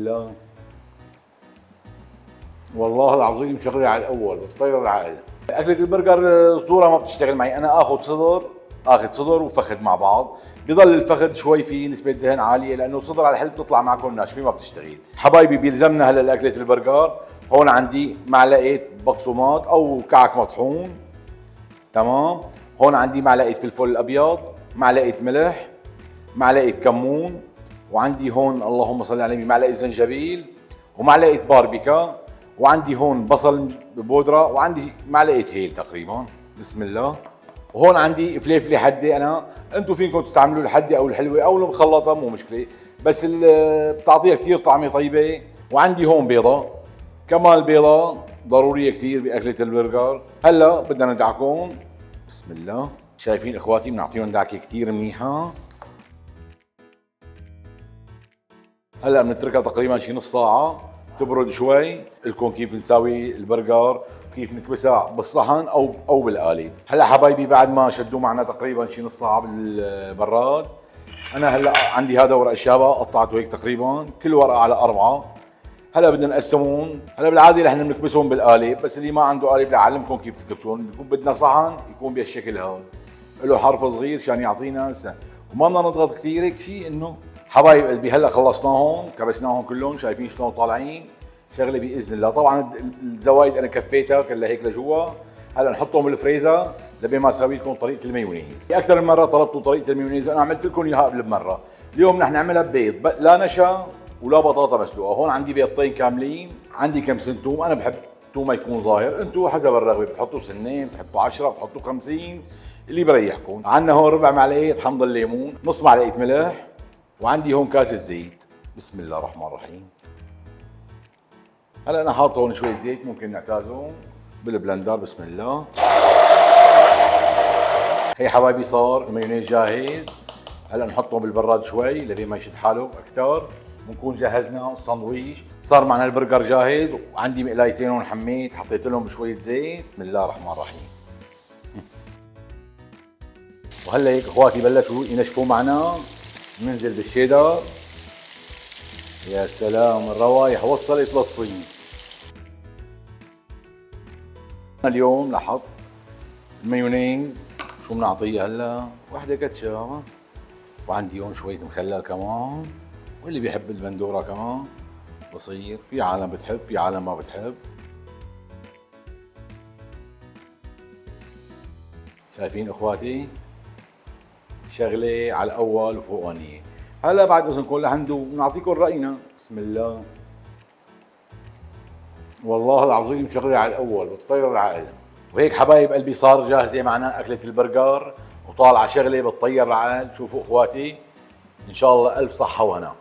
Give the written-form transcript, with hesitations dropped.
الله. والله العظيم مشغلة على الاول بتطير العقل. اكلة البرجر صدورها ما بتشتغل معي، انا اخذ صدر وفخذ مع بعض، بضل الفخذ شوي فيه نسبة دهن عالية لانه صدر على الحل بتطلع معكم ناشفة ما بتشتغل. حبايبي بيلزمنا هلا لاكلة البرجر، هون عندي معلقة بقسماط او كعك مطحون، تمام. هون عندي معلقة فلفل الابيض، معلقة ملح، معلقة كمون، وعندي هون اللهم صل على النبي معلقة زنجبيل ومعلقة باربيكا، وعندي هون بصل بودرة، وعندي معلقة هيل تقريبا. بسم الله. وهون عندي فليفلة حدة، انا انتم فيكم تستعملوا الحدة او الحلوة او المخلطة مو مشكلة، بس بتعطيها كثير طعمة طيبة. وعندي هون بيضة، كمان البيضة ضرورية كثير باكلة البرجر. هلا بدنا ندعكم. بسم الله. شايفين اخواتي بنعطيهم دعكة كثير منيحة. هلا بنتركها تقريبا شي نص ساعة تبرد شوي، لكم كيف نساوي البرجر، كيف نكبسها بالصحن او بالقالب. هلا حبايبي بعد ما شدوا معنا تقريبا شي نص ساعة بالبراد، انا هلا عندي هذا ورق الشابة قطعته هيك تقريبا كل ورقة على 4. هلا بدنا نقسمهم. هلا بالعادة نحن بنكبسهم بالقالب، بس اللي ما عنده قالب لأعلمكم كيف تكبسون. بيكون بدنا صحن يكون بهالشكل هذا، له حرف صغير عشان يعطينا وما بدنا نضغط كثير. هيك شيء انه حبايب قلبي هلا خلصناهم كبسناهم كلهم، شايفين شلون طالعين شغله باذن الله. طبعا الزوايد انا كفيتها كلها هيك لجوا. هلا نحطهم بالفريزر لبين ما اسوي لكم طريقه المايونيز. في اكثر من مره طلبتوا طريقه المايونيز، انا عملت لكم اياها قبل بمره. اليوم رح نعملها ببيض لا نشا ولا بطاطا مسلوقه. هون عندي بيضتين كاملين، عندي كم سن توم، انا بحب تومه يكون ظاهر، انتم حسب الرغبه بتحطوا سنين، بتحطوا 10، بتحطوا 50 اللي بريحكم. عندنا هون ربع معلقه حمض الليمون، نص معلقه ملح، وعندي هون كاسه زيت. بسم الله الرحمن الرحيم. هلا انا حاطط هون شويه زيت، ممكن نعتازهم بالبلندر. بسم الله. هي حبايبي صار المايونيز جاهز. هلا نحطه بالبراد شوي لبين ما يشد حاله اكثر، ونكون جهزنا الساندويش. صار معنا البرجر جاهز، وعندي مقلايتين هون حميت حطيت لهم بشويه زيت. بسم الله الرحمن الرحيم. وهلا هيك اخواتي بلشوا ينشفوا معنا، ننزل بالشيدر. يا سلام الروايح وصلت للصين. اليوم لحط المايونيز، شو بنعطيه هلا؟ وحده كاتشب، وعندي هون شويه مخلل كمان، واللي بيحب البندوره كمان بصير. في عالم بتحب، في عالم ما بتحب. شايفين اخواتي شغله على الاول وفوقانيه. هلا بعد اذنكم لعنده نعطيكم راينا. بسم الله. والله العظيم شغله على الاول بتطير العقل. وهيك حبايب قلبي صار جاهزه معنا اكله البرجر، وطالعه شغله بتطير العقل. شوفوا اخواتي ان شاء الله الف صحه وهنا.